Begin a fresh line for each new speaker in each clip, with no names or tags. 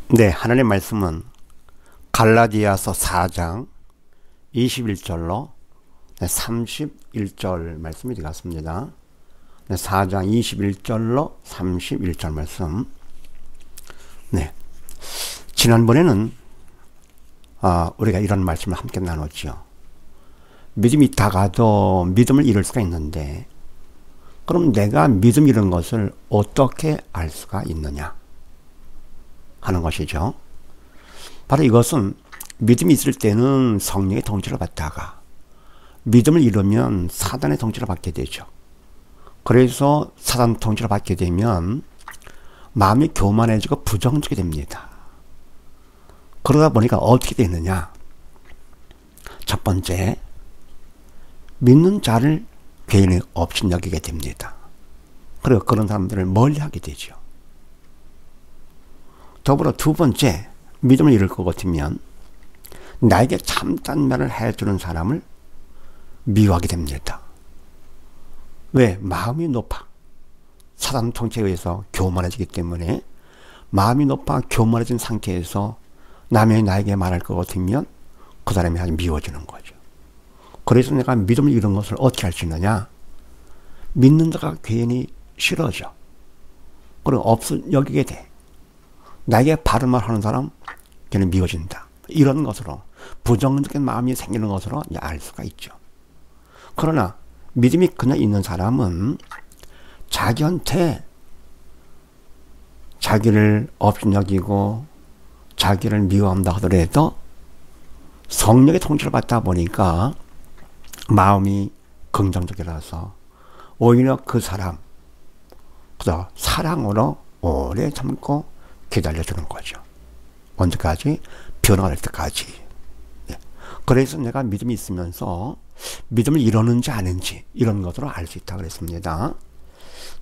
네, 하나님의 말씀은 갈라디아서 4장 21절로 31절 말씀이 되겠습니다. 4장 21절로 31절 말씀. 네. 지난번에는 우리가 이런 말씀을 함께 나눴죠. 믿음이 있다가도 믿음을 잃을 수가 있는데, 그럼 내가 믿음 잃은 것을 어떻게 알 수가 있느냐 하는 것이죠. 바로 이것은 믿음이 있을 때는 성령의 통치를 받다가 믿음을 잃으면 사단의 통치를 받게 되죠. 그래서 사단 통치를 받게 되면 마음이 교만해지고 부정적이 됩니다. 그러다 보니까 어떻게 되느냐. 첫 번째, 믿는 자를 괜히 업신여기게 됩니다. 그리고 그런 사람들을 멀리하게 되죠. 더불어 두 번째, 믿음을 잃을 것 같으면 나에게 참된 말을 해주는 사람을 미워하게 됩니다. 왜? 마음이 높아. 사단 통치에 의해서 교만해지기 때문에 마음이 높아 교만해진 상태에서 남이 나에게 말할 것 같으면 그 사람이 아주 미워지는 거죠. 그래서 내가 믿음을 잃은 것을 어떻게 할 수 있느냐? 믿는 자가 괜히 싫어져. 그리고 없어 여기게 돼. 나에게 바른 말 하는 사람 걔는 미워진다. 이런 것으로 부정적인 마음이 생기는 것으로 알 수가 있죠. 그러나 믿음이 그냥 있는 사람은 자기한테 자기를 업신여기고 자기를 미워한다 하더라도 성령의 통치를 받다 보니까 마음이 긍정적이라서 오히려 그 사람 그저 사랑으로 오래 참고 기다려주는 거죠. 언제까지? 변화가 될 때까지. 네. 그래서 내가 믿음이 있으면서 믿음을 잃었는지 아닌지 이런 것으로 알 수 있다고 그랬습니다.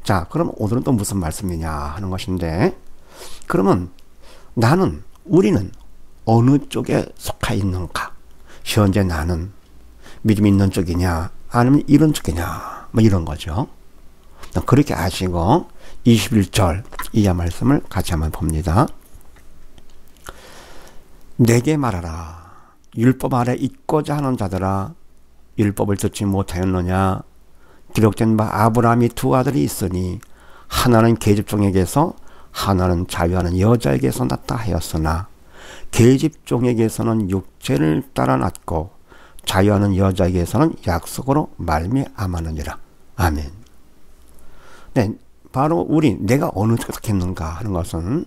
자, 그럼 오늘은 또 무슨 말씀이냐 하는 것인데, 그러면 우리는 어느 쪽에 속해 있는가? 현재 나는 믿음이 있는 쪽이냐 아니면 이런 쪽이냐 뭐 이런 거죠. 그렇게 아시고 21절 이하 말씀을 같이 한번 봅니다. 내게 말하라. 율법 아래 있고자 하는 자들아, 율법을 듣지 못하였느냐? 기록된 바 아브라함이 두 아들이 있으니 하나는 계집종에게서 하나는 자유하는 여자에게서 났다 하였으나 계집종에게서는 육체를 따라 났고 자유하는 여자에게서는 약속으로 말미암았느니라. 아멘. 네, 바로 내가 어느 쪽에 속했는가 하는 것은,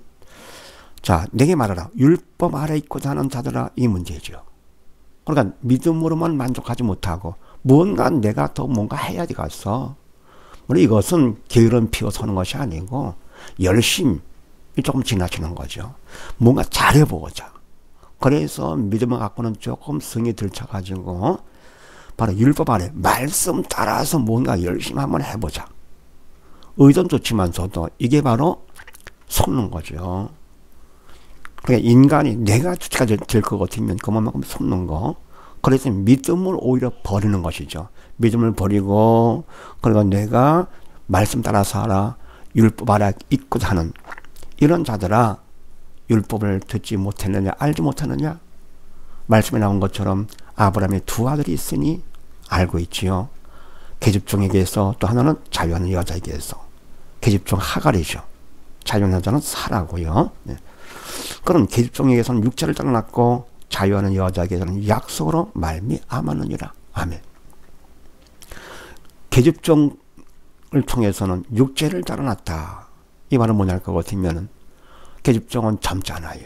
자, 내게 말하라. 율법 아래 있고자 하는 자들아, 이 문제죠. 그러니까 믿음으로만 만족하지 못하고 내가 더 뭔가 해야 되겠어. 우리 이것은 게으름 피워 서는 것이 아니고 열심히 조금 지나치는 거죠. 뭔가 잘해보자. 그래서 믿음을 갖고는 조금 성이 들쳐가지고 바로 율법 아래 말씀 따라서 뭔가 열심히 한번 해보자. 의도는 좋지만서도 이게 바로 속는 거죠. 그러니까 인간이 내가 주체가 될 것 같으면 그만큼 속는 거. 그래서 믿음을 오히려 버리는 것이죠. 믿음을 버리고, 그리고 내가 말씀 따라서 하라, 율법 아래 있고자 하는 이런 자들아, 율법을 듣지 못했느냐, 알지 못하느냐? 말씀에 나온 것처럼 아브라함의 두 아들이 있으니 알고 있지요. 계집종에게서 또 하나는 자유하는 여자에게서. 계집종 하갈이죠. 자유하는 여자는 사라고요. 네. 그럼 계집종에게서는 육체를 따라 났고 자유하는 여자에게서는 약속으로 말미암았느니라. 아멘. 계집종을 통해서는 육체를 따라 났다. 이 말은 뭐냐 할 것 같으면 계집종은 젊잖아요.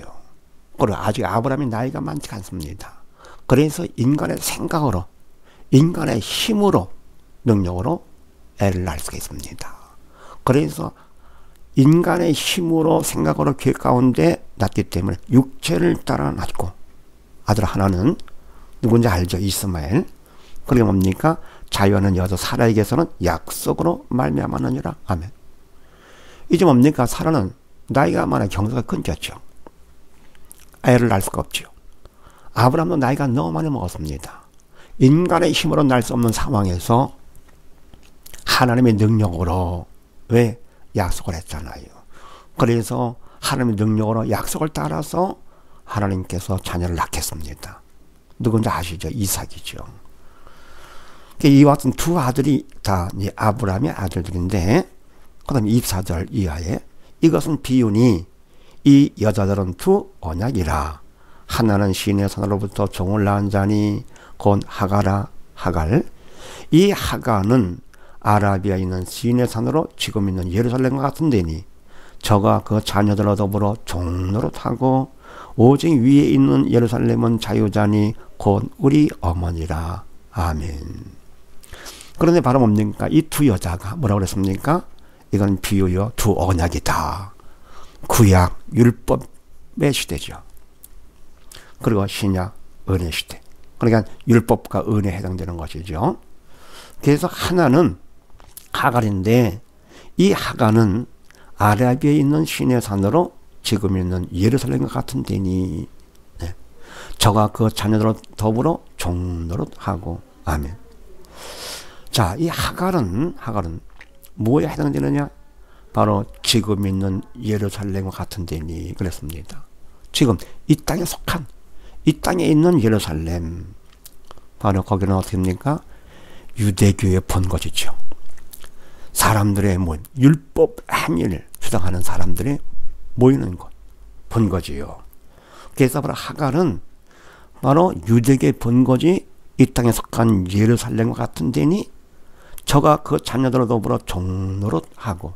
그리고 아직 아브라함의 나이가 많지 않습니다. 그래서 인간의 생각으로, 인간의 힘으로, 능력으로 애를 낳을 수가 있습니다. 그래서 인간의 힘으로 생각으로 계획 가운데 낳기 때문에 육체를 따라 낳고, 아들 하나는 누군지 알죠? 이스마엘. 그게 뭡니까? 자유하는 여자 사라에게서는 약속으로 말미암았느니라. 아멘. 이제 뭡니까? 사라는 나이가 많아 경사가 끊겼죠. 애를 낳을 수가 없죠. 아브라함도 나이가 너무 많이 먹었습니다. 인간의 힘으로 낳을 수 없는 상황에서 하나님의 능력으로 왜 약속을 했잖아요. 그래서 하나님의 능력으로 약속을 따라서 하나님께서 자녀를 낳겠습니다. 누군지 아시죠? 이삭이죠. 이와 같은 두 아들이 다 아브라함의 아들들인데, 그 다음에 24절 이하에 이것은 비유니 이 여자들은 두 언약이라. 하나는 시인의 손으로부터 종을 낳은 자니 곧 하갈. 이 하갈은 아라비아에 있는 시인의 산으로 지금 있는 예루살렘과 같은 데니 저가 그 자녀들과 더불어 종노릇하고 오직 위에 있는 예루살렘은 자유자니 곧 우리 어머니라. 아멘. 그런데 바로 뭡니까? 이 두 여자가 뭐라고 그랬습니까? 이건 비유요 두 언약이다. 구약 율법의 시대죠. 그리고 신약 은혜 시대. 그러니까 율법과 은혜에 해당되는 것이죠. 그래서 하나는 하갈인데, 이 하갈은 아라비아에 있는 시내 산으로 지금 있는 예루살렘과 같은 데니 저가 그 자녀들로 더불어 종노릇하고. 아멘. 자, 이 하갈은 뭐에 해당되느냐? 바로 지금 있는 예루살렘과 같은 데니 그랬습니다. 지금 이 땅에 속한, 이 땅에 있는 예루살렘, 바로 거기는 어떻게 됩니까? 유대교의 본거지죠. 사람들의 율법 행위를 주장하는 사람들이 모이는 곳, 본거지요. 그래서 바로 하갈은 바로 유대교의 본거지, 이 땅에 속한 예루살렘과 같은 데니 저가 그 자녀들로 더불어 종노릇하고.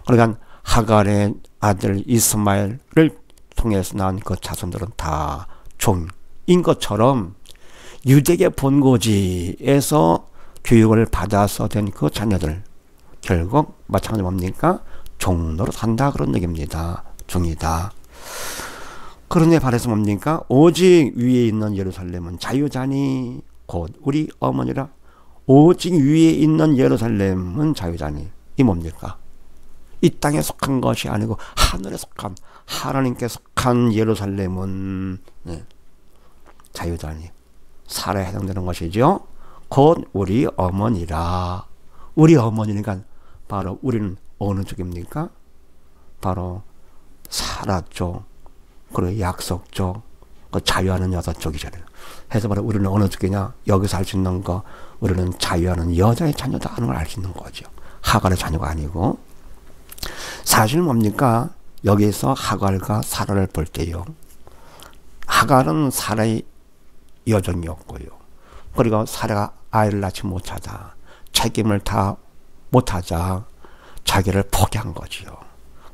그러니까 하갈의 아들 이스마엘을 통해서 난 그 자손들은 다 종인 것처럼 유대계 본고지에서 교육을 받아서 된 그 자녀들 결국 마찬가지로 뭡니까? 종노릇한다 그런 얘기입니다. 종이다. 그런데 발에서 뭡니까? 오직 위에 있는 예루살렘은 자유자니 곧 우리 어머니라. 오직 위에 있는 예루살렘은 자유자니. 이 뭡니까? 이 땅에 속한 것이 아니고 하늘에 속한, 하나님께 속한 예루살렘은 자유자니, 살아에 해당되는 것이죠. 곧 우리 어머니라. 우리 어머니니까 바로 우리는 어느 쪽입니까? 바로 사라 쪽, 그리고 약속 쪽, 그 자유하는 여자 쪽이잖아요. 해서 바로 우리는 어느 쪽이냐? 여기서 알 수 있는 거, 우리는 자유하는 여자의 자녀다 하는 걸 알 수 있는 거죠. 하갈의 자녀가 아니고. 사실 뭡니까? 여기서 하갈과 사라를 볼 때요, 하갈은 사라의 여종이었고요. 그리고 사라가 아이를 낳지 못하자, 책임을 다 못하자 자기를 포기한 거지요.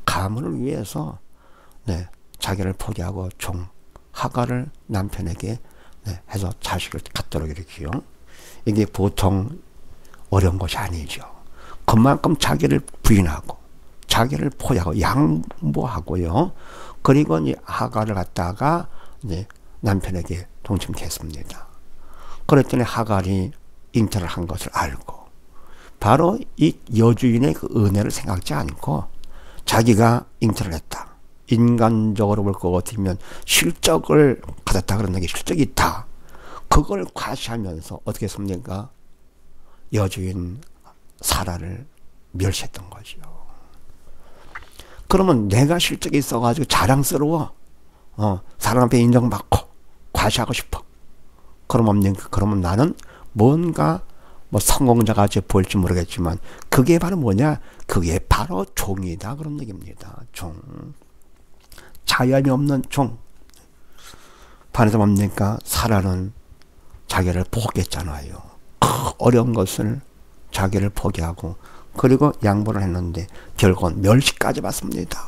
가문을 위해서 자기를 포기하고 종 하갈을 남편에게 해서 자식을 갖도록 이렇게요. 이게 보통 어려운 것이 아니죠. 그만큼 자기를 부인하고 자기를 포기하고 양보하고요. 그리고 이제 하갈을 갖다가 이제 남편에게 동침했습니다. 그랬더니 하갈이 잉태를 한 것을 알고 바로 이 여주인의 그 은혜를 생각지 않고 자기가 잉태를 했다. 인간적으로 볼 것 같으면 실적을 가졌다 그런 게 실적이 있다. 그걸 과시하면서 어떻게 했습니까? 여주인 사라를 멸시했던 거죠. 그러면 내가 실적이 있어가지고 자랑스러워. 사람 앞에 인정받고 과시하고 싶어. 그러면 나는 뭔가 성공자가 보일지 모르겠지만 그게 바로 뭐냐? 그게 바로 종이다 그런 얘기입니다. 종. 자유함이 없는 종. 반에서 뭡니까? 사라는 자기를 포기했잖아요. 어려운 것을 자기를 포기하고 그리고 양보를 했는데 결국은 멸시까지 받습니다.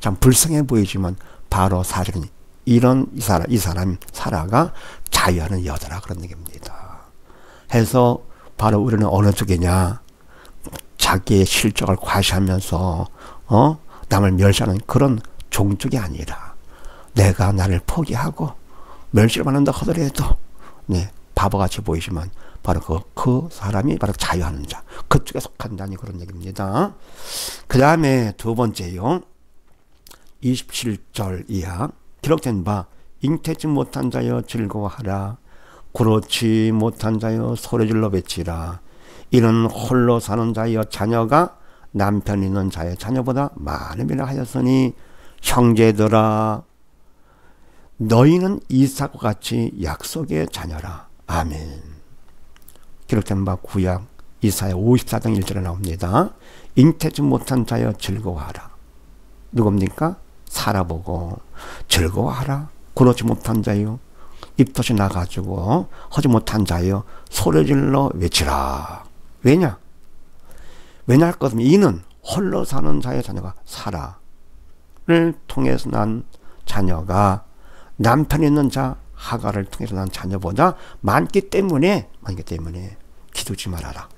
참 불쌍해 보이지만 바로 사실은 이 사람 사라가 자유하는 여자라 그런 얘기입니다. 해서 바로 우리는 어느 쪽이냐? 자기의 실적을 과시하면서 남을 멸시하는 그런 종쪽이 아니라 내가 나를 포기하고 멸시를 받는다 하더라도 바보같이 보이지만 바로 그 사람이 바로 자유하는 자, 그쪽에 속한다니 그런 얘기입니다. 그 다음에 두 번째요. 27절 이하 기록된 바 잉태치 못한 자여 즐거워하라. 그렇지 못한 자여 소리질러 외치라. 이는 홀로 사는 자여 자녀가 남편 있는 자의 자녀보다 많음이라 하였으니 형제들아 너희는 이삭과 같이 약속의 자녀라. 아멘. 기록된 바 구약 이사야 54장 1절에 나옵니다. 잉태지 못한 자여 즐거워하라. 누굽니까? 살아보고 즐거워하라. 그렇지 못한 자여 입덧이 나가지고 하지 못한 자여 소리질러 외치라. 왜냐? 왜냐 할 것은 이는 홀로 사는 자의 자녀가 사라를 통해서 난 자녀가 남편 있는 자 하가를 통해서 난 자녀보다 많기 때문에 기두지 말아라.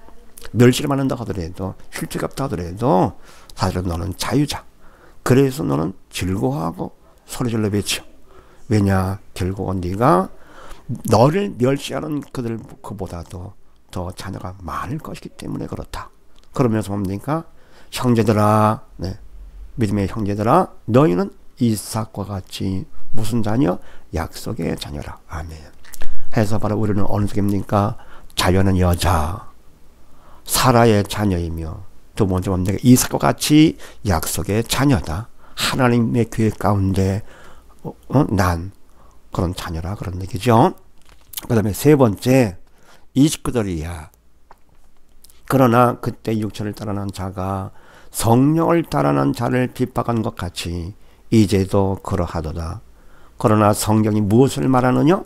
멸시를 받는다 하더라도 힐트가 없다 하더라도 사실은 너는 자유자. 그래서 너는 즐거워하고 소리질러 외쳐. 왜냐? 결국은 네가 너를 멸시하는 그보다도 더 자녀가 많을 것이기 때문에 그렇다. 그러면서 뭡니까? 형제들아, 믿음의 형제들아, 너희는 이삭과 같이 무슨 자녀? 약속의 자녀라. 아멘. 해서 바로 우리는 어느 쪽입니까? 자녀는 여자, 사라의 자녀이며 두 번째 뭡니까? 이삭과 같이 약속의 자녀다. 하나님의 계획 가운데 난 그런 자녀라 그런 얘기죠. 그 다음에 세 번째 29절이야. 그러나 그때 육체를 따르는 자가 성령을 따르는 자를 핍박한 것 같이 이제도 그러하도다. 그러나 성경이 무엇을 말하느냐?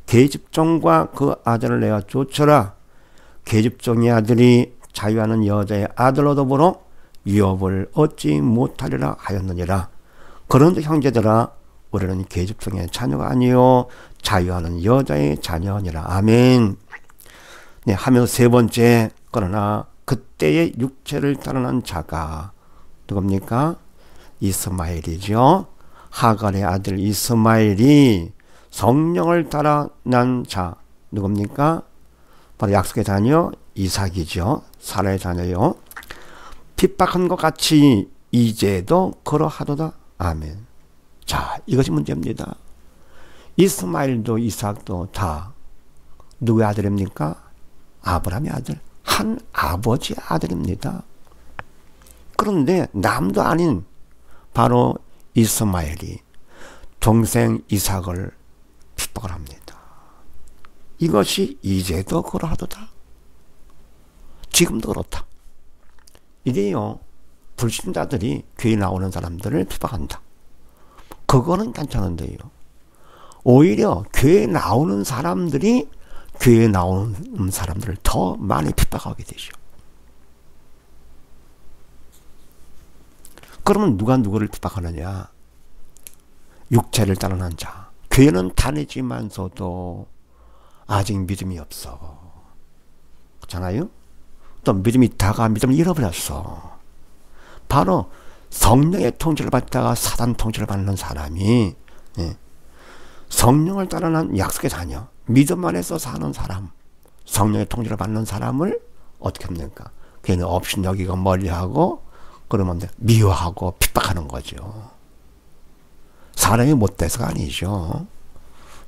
계집종과 그 아들을 내어 쫓으라. 계집종의 아들이 자유하는 여자의 아들로 더불어 유업을 얻지 못하리라 하였느니라. 그런데 형제들아 우리는 계집종의 자녀가 아니요 자유하는 여자의 자녀니라. 아멘. 네, 하면서 세 번째 그러나 그때의 육체를 따르는 자가 누굽니까? 이스마엘이죠. 하갈의 아들 이스마엘이 성령을 따라 난 자 누굽니까? 바로 약속의 자녀 이삭이죠. 사라의 자녀요. 핍박한 것 같이 이제도 그러하도다. 아멘. 자, 이것이 문제입니다. 이스마엘도 이삭도 다 누구의 아들입니까? 아브라함의 아들. 한 아버지의 아들입니다. 그런데 남도 아닌 바로 이스마엘이 동생 이삭을 핍박을 합니다. 이것이 이제도 그러하도다. 지금도 그렇다. 이게요, 불신자들이 교회 나오는 사람들을 핍박한다. 그거는 괜찮은데요. 오히려 교회 나오는 사람들이 교회 나오는 사람들을 더 많이 핍박하게 되죠. 그러면 누가 누구를 핍박하느냐? 육체를 따르는 자. 교회는 다니지만서도 아직 믿음이 없어. 그렇잖아요? 또 믿음이 있다가 믿음을 잃어버렸어. 바로 성령의 통치를 받다가 사단 통치를 받는 사람이 성령을 따르는 약속의 자녀, 믿음 안에서 사는 사람, 성령의 통치를 받는 사람을 어떻게 합니까? 걔는 업신여기고 멀리하고 그러면 미워하고 핍박하는 거죠. 사람이 못돼서가 아니죠.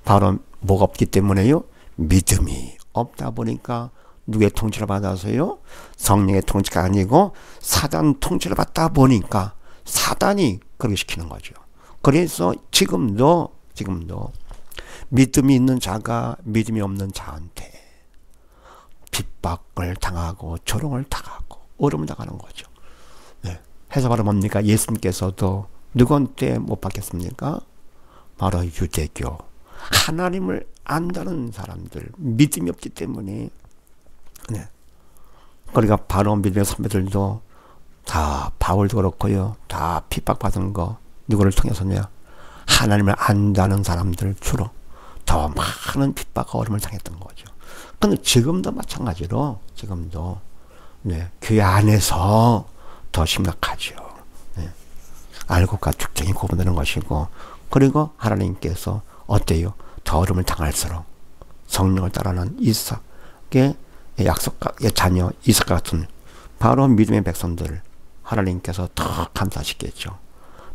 바로 뭐가 없기 때문에요? 믿음이 없다 보니까 누구의 통치를 받아서요? 성령의 통치가 아니고 사단 통치를 받다 보니까 사단이 그렇게 시키는 거죠. 그래서 지금도 믿음이 있는 자가 믿음이 없는 자한테 핍박을 당하고 조롱을 당하고 어려움을 당하는 거죠. 네. 해서 바로 뭡니까? 예수님께서도 누구한테 못 받겠습니까? 바로 유대교. 하나님을 안다는 사람들, 믿음이 없기 때문에. 네. 그러니까 바로 믿음의 선배들도 다 바울도 그렇고요. 다 핍박받은 거 누구를 통해서냐? 하나님을 안다는 사람들 주로 더 많은 핍박과 어려움을 당했던 거죠. 근데 지금도 마찬가지로 지금도 교회 안에서 더 심각하죠. 알곡과 죽정이 구분되는 것이고, 그리고 하나님께서 어때요? 더 어려움을 당할수록 성령을 따르는 이삭의 약속의 자녀 이삭 같은 바로 믿음의 백성들을 하나님께서 더 감사하시겠죠.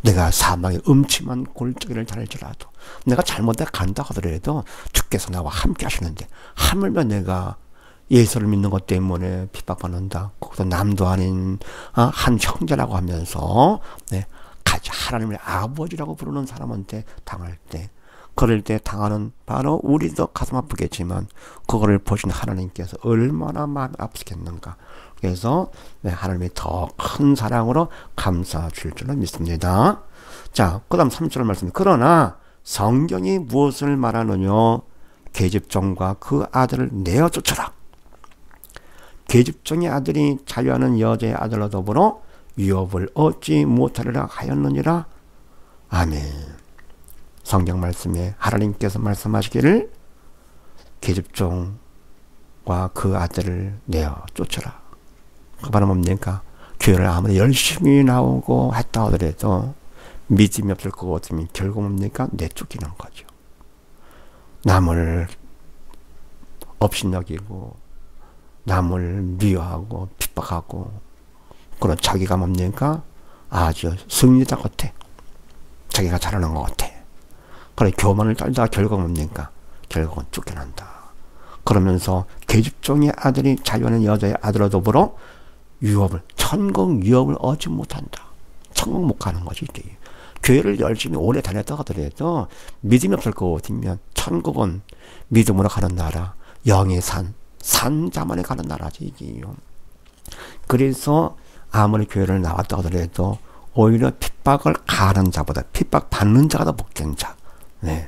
내가 사망의 음침한 골짜기를 달릴지라도, 내가 잘못해 간다 하더라도 주께서 나와 함께 하시는데, 하물며 내가 예수를 믿는 것 때문에 핍박받는다. 거기서 남도 아닌 한 형제라고 하면서 하나님의 아버지라고 부르는 사람한테 당할 때, 그럴 때 당하는 바로 우리도 가슴 아프겠지만 그거를 보신 하나님께서 얼마나 마음 아프겠는가. 그래서 하나님이 더 큰 사랑으로 감싸 줄 줄로 믿습니다. 자, 그 다음 3절 말씀. 그러나 성경이 무엇을 말하느냐? 계집종과 그 아들을 내어 쫓아라. 계집종의 아들이 자유하는 여자의 아들과 더불어 유업을 얻지 못하리라 하였느니라. 아멘. 성경 말씀에 하나님께서 말씀하시기를 계집종과 그 아들을 내어 쫓아라. 그 말은 뭡니까? 교회를 아무리 열심히 나오고 했다 하더라도 믿음이 없을 것 같으면 결국 뭡니까? 내쫓기는 거죠. 남을 업신여기고 남을 미워하고 핍박하고 그런 자기가 뭡니까? 아주 승리자 같아. 자기가 잘하는 것 같아. 그래 교만을 떨다가 결국 뭡니까? 결국은 쫓겨난다. 그러면서 계집종의 아들이 자유하는 여자의 아들과 더불어 유업을, 천국 유업을 얻지 못한다. 천국 못 가는 거지. 이게. 교회를 열심히 오래 다녔다 하더라도 믿음이 없을 것 같으면 천국은 믿음으로 가는 나라, 영의 산자만이 가는 나라지 이게요. 그래서 아무리 교회를 나왔다 하더라도 오히려 핍박을 가하는 자보다 핍박 받는 자가 더 복된 자. 네,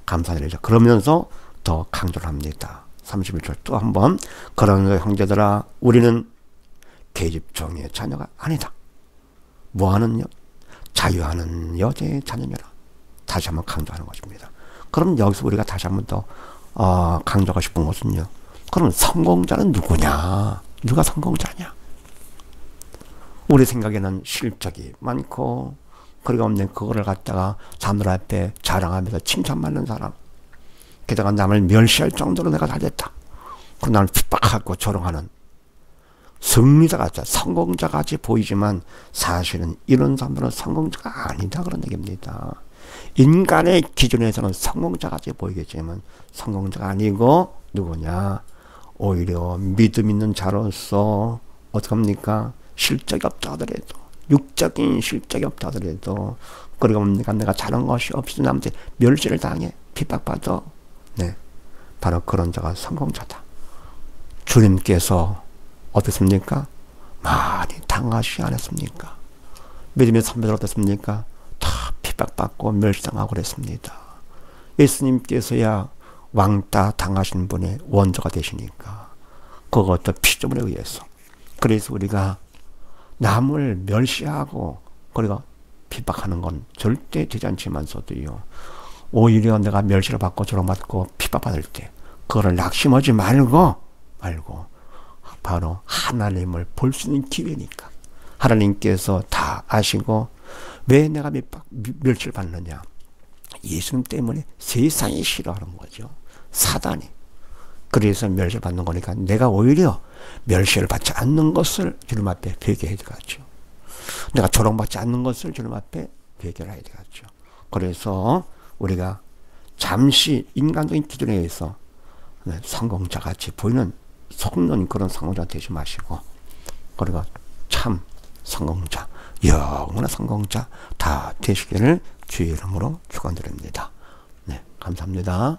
감사드리죠. 그러면서 더 강조를 합니다. 31절 또 한번 그런 형제들아 우리는 계집종의 자녀가 아니다. 뭐하는 자유하는 여자의 자녀니라. 다시 한번 강조하는 것입니다. 그럼 여기서 우리가 다시 한번 더 강조하고 싶은 것은요. 그럼 성공자는 누구냐? 누가 성공자냐? 우리 생각에는 실적이 많고 그리고 없는 그거를 갖다가 사람들 앞에 자랑하면서 칭찬받는 사람. 게다가 남을 멸시할 정도로 내가 잘됐다. 그 나를 핍박하고 조롱하는 승리자같이 성공자같이 보이지만 사실은 이런 사람들은 성공자가 아니다 그런 얘기입니다. 인간의 기준에서는 성공자같이 보이겠지만 성공자가 아니고 누구냐? 오히려 믿음 있는 자로서 어떡합니까? 실적이 없다 하더라도 육적인 실적이 없다 하더라도 그리고 뭡니까? 내가 잘한 것이 없이 남한테 멸시를 당해 핍박받아. 네, 바로 그런 자가 성공자다. 주님께서 어떻습니까? 많이 당하시지 않았습니까? 믿음의 선배들 어떻습니까? 다 핍박받고 멸시당하고 그랬습니다. 예수님께서야 왕따 당하신 분의 원조가 되시니까 그것도 피조물에 의해서. 그래서 우리가 남을 멸시하고 그리고 핍박하는 건 절대 되지 않지만서도요. 오히려 내가 멸시를 받고 조롱받고 핍박받을 때 그거를 낙심하지 말고 바로 하나님을 볼 수 있는 기회니까. 하나님께서 다 아시고 왜 내가 멸시를 받느냐. 예수님 때문에 세상이 싫어하는 거죠. 사단이. 그래서 멸시를 받는 거니까 내가 오히려 멸시를 받지 않는 것을 주님 앞에 회개해야 되겠죠. 내가 조롱받지 않는 것을 주님 앞에 회개를 해야 되겠죠. 그래서 우리가 잠시 인간적인 기준에 의해서 성공자같이 보이는 속는 그런 성공자 되지 마시고 그리고 참 성공자, 영원한 성공자 다 되시기를 주의 이름으로 축원드립니다. 네, 감사합니다.